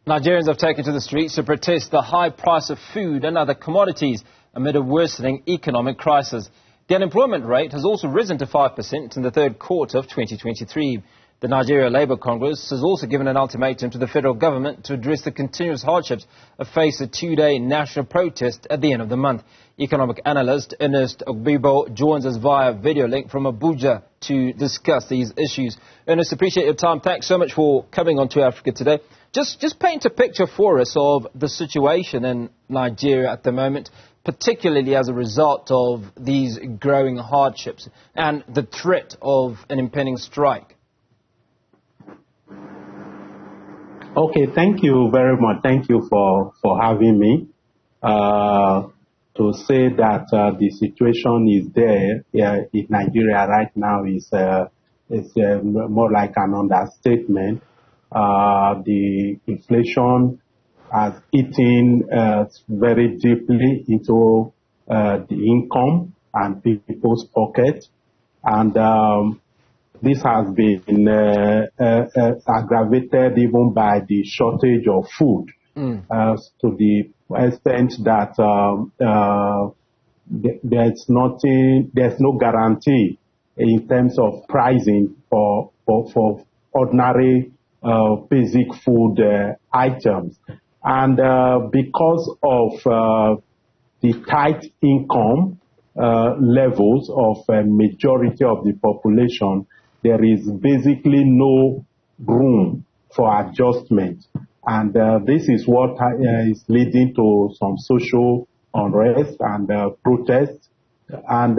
Nigerians have taken to the streets to protest the high price of food and other commodities amid a worsening economic crisis. The unemployment rate has also risen to 5% in the third quarter of 2023. The Nigeria Labour Congress has also given an ultimatum to the federal government to address the continuous hardships that face a two-day national protest at the end of the month. Economic analyst Ernest Ogbebor joins us via video link from Abuja to discuss these issues. Ernest, appreciate your time. Thanks so much for coming on to Africa Today. Just paint a picture for us of the situation in Nigeria at the moment, particularly as a result of these growing hardships and the threat of an impending strike. Okay, thank you very much. Thank you for having me. To say that the situation is there in Nigeria right now is more like an understatement. The inflation has eaten very deeply into the income and people's pocket, and this has been aggravated even by the shortage of food, to the extent that there's no guarantee in terms of pricing for ordinary basic food items. And because of the tight income levels of a majority of the population, there is basically no room for adjustment. And this is what is leading to some social unrest and protests. And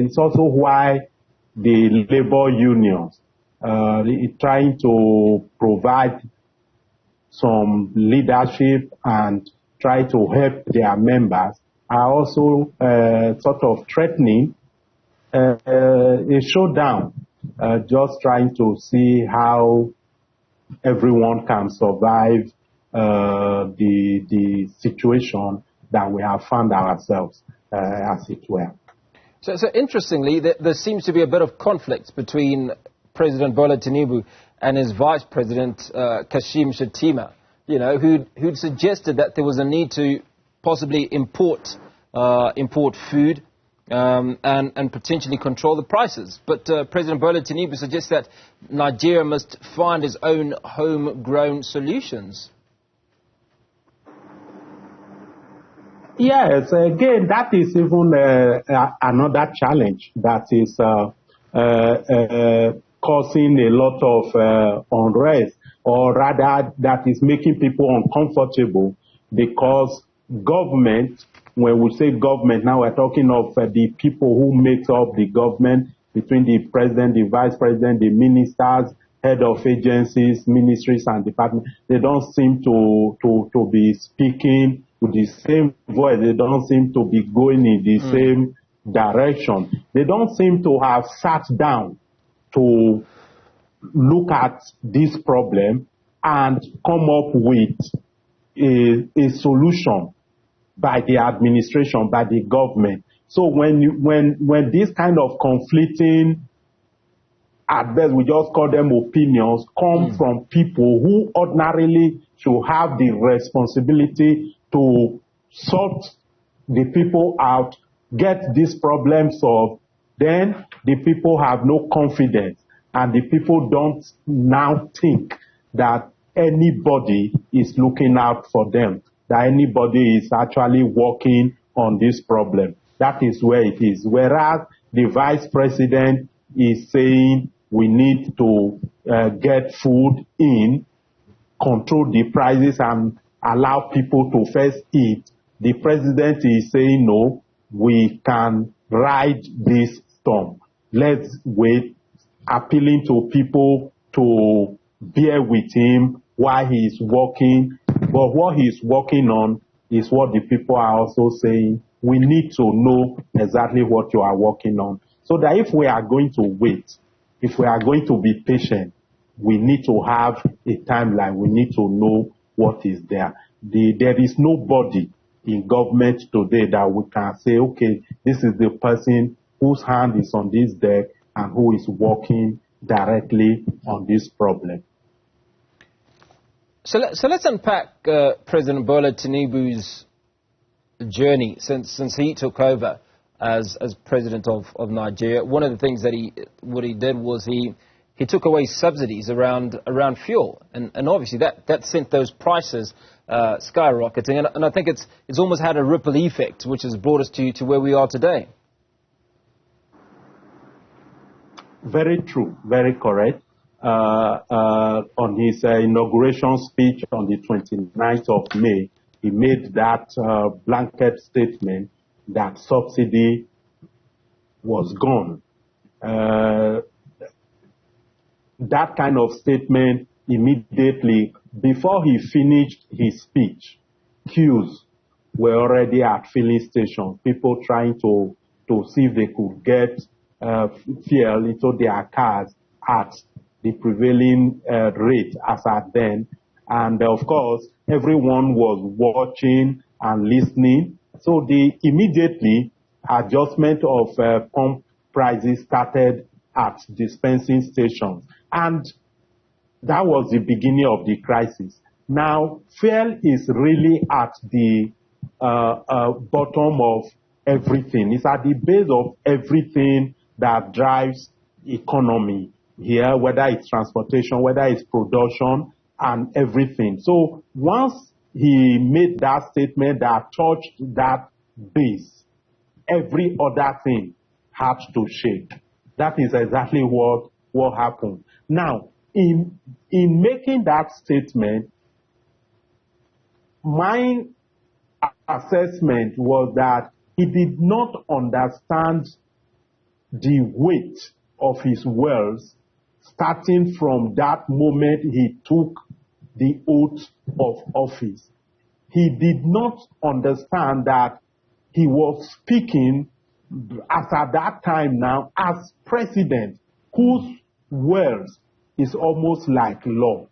it's also why the labor unions trying to provide some leadership and try to help their members are also sort of threatening a showdown, just trying to see how everyone can survive the situation that we have found ourselves, as it were. So interestingly, there seems to be a bit of conflict between President Bola Tinubu and his Vice President Kashim Shettima, who'd suggested that there was a need to possibly import food and potentially control the prices. But President Bola Tinubu suggests that Nigeria must find its own homegrown solutions. Yes, again, that is even another challenge that is causing a lot of unrest, or rather that is making people uncomfortable, because government, when we say government, now we're talking of the people who make up the government, between the president, the vice president, the ministers, head of agencies, ministries and departments. They don't seem to be speaking with the same voice. They don't seem to be going in the same direction. They don't seem to have sat down to look at this problem and come up with a solution by the administration, by the government. So when this kind of conflicting, at best we just call them opinions, come from people who ordinarily should have the responsibility to sort the people out, get this problem solved, then the people have no confidence, and the people don't now think that anybody is looking out for them, that anybody is actually working on this problem. That is where it is. Whereas the vice president is saying we need to get food in, control the prices and allow people to first eat. The president is saying no, we can ride this storm. Let's wait, appealing to people to bear with him while he is working. But what he is working on is what the people are also saying. We need to know exactly what you are working on. So that if we are going to wait, if we are going to be patient, we need to have a timeline. We need to know what is there. There is nobody in government today that we can say, okay, this is the person whose hand is on this deck and who is working directly on this problem. So let's unpack President Bola Tinubu's journey since he took over as president of Nigeria. One of the things that he did was he took away subsidies around fuel, and obviously that sent those prices skyrocketing, and I think it's almost had a ripple effect, which has brought us to where we are today. Very true, very correct. On his inauguration speech on the 29th of May, he made that blanket statement that subsidy was gone. That kind of statement immediately, before he finished his speech, queues were already at filling stations, people trying to see if they could get fuel into their cars at the prevailing rate as at then. And of course, everyone was watching and listening. So the immediately adjustment of pump prices started at dispensing stations. And that was the beginning of the crisis. Now, fuel is really at the bottom of everything. It's at the base of everything that drives economy here, whether it's transportation, whether it's production, and everything. So once he made that statement that touched that base, every other thing had to shake. That is exactly what happened. Now, in making that statement, my assessment was that he did not understand the weight of his words starting from that moment he took the oath of office. He did not understand that he was speaking as at that time now as president, whose words is almost like law,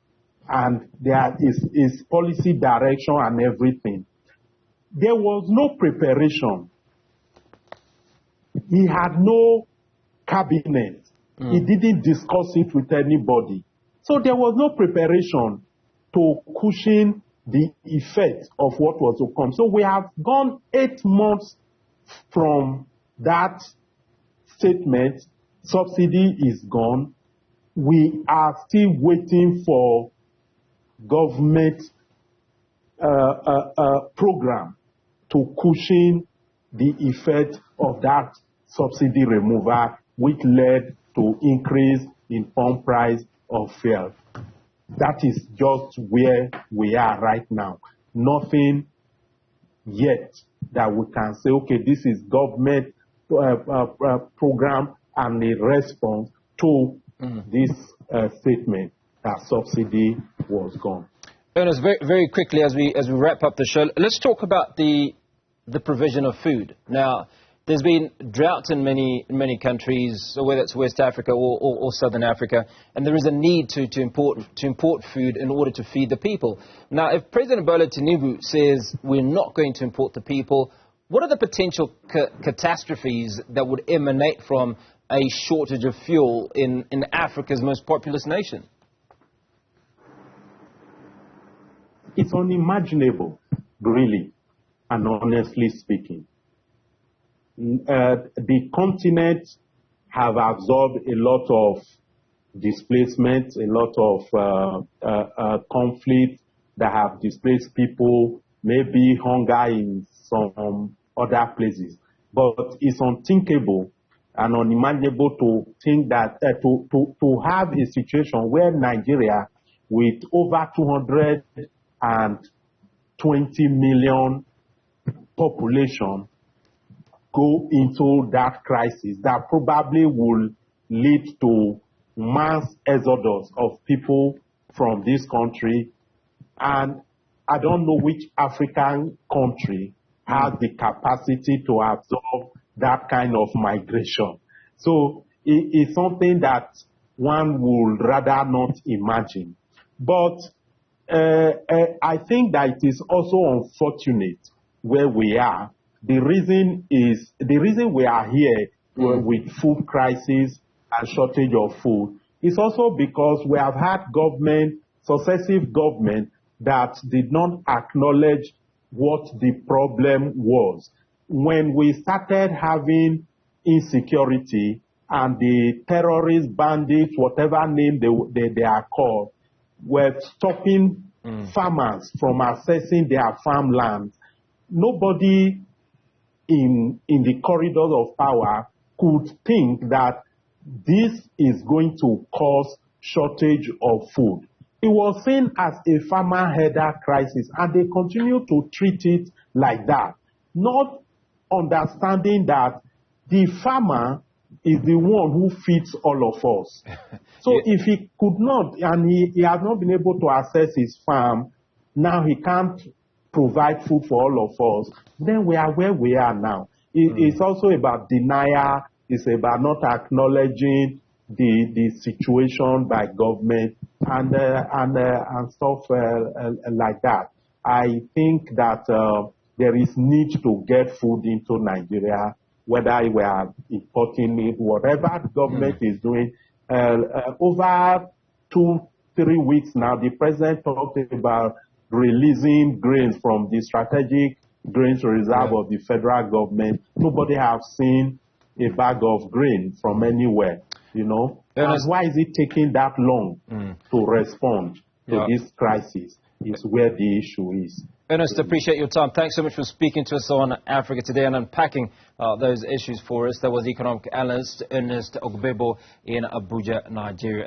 and there is policy direction and everything. There was no preparation. He had no cabinet. He didn't discuss it with anybody. So there was no preparation to cushion the effect of what was to come. So we have gone 8 months from that statement. Subsidy is gone. We are still waiting for government program to cushion the effect of that subsidy removal, which led to increase in pump price of fuel. That is just where we are right now. Nothing yet that we can say, okay, this is government program and a response to this statement that subsidy was gone. Ernest, very, very quickly as we wrap up the show, let's talk about the provision of food. Now, there's been drought in many countries, whether it's West Africa or Southern Africa, and there is a need to import food in order to feed the people. Now, if President Bola Tinubu says we're not going to import the people, what are the potential catastrophes that would emanate from a shortage of fuel in Africa's most populous nation? It's unimaginable, really, and honestly speaking. The continent have absorbed a lot of displacement, a lot of conflict that have displaced people, maybe hunger in some other places. But it's unthinkable and unimaginable to think that to have a situation where Nigeria, with over 220 million population, go into that crisis that probably will lead to mass exodus of people from this country. And I don't know which African country has the capacity to absorb that kind of migration. So it's something that one would rather not imagine. But I think that it is also unfortunate where we are. The reason we are here with food crisis and shortage of food is also because we have had successive government that did not acknowledge what the problem was. When we started having insecurity and the terrorists, bandits, whatever name they are called, were stopping farmers from accessing their farmland, nobody in the corridors of power could think that this is going to cause shortage of food. It was seen as a farmer header crisis, and they continue to treat it like that, not understanding that the farmer is the one who feeds all of us. So if he could not, and he has not been able to access his farm, now he can't provide food for all of us, then we are where we are now. It's also about denial. It's about not acknowledging the situation by government and stuff like that. I think that there is need to get food into Nigeria, whether we are importing it, whatever the government is doing. Over 2-3 weeks now, the president talked about releasing grains from the strategic grains reserve of the federal government. Nobody has seen a bag of grain from anywhere, you know. And why is it taking that long to respond to this crisis is where the issue is. Ernest, appreciate your time. Thanks so much for speaking to us on Africa Today and unpacking those issues for us. That was economic analyst Ernest Ogbebor in Abuja, Nigeria.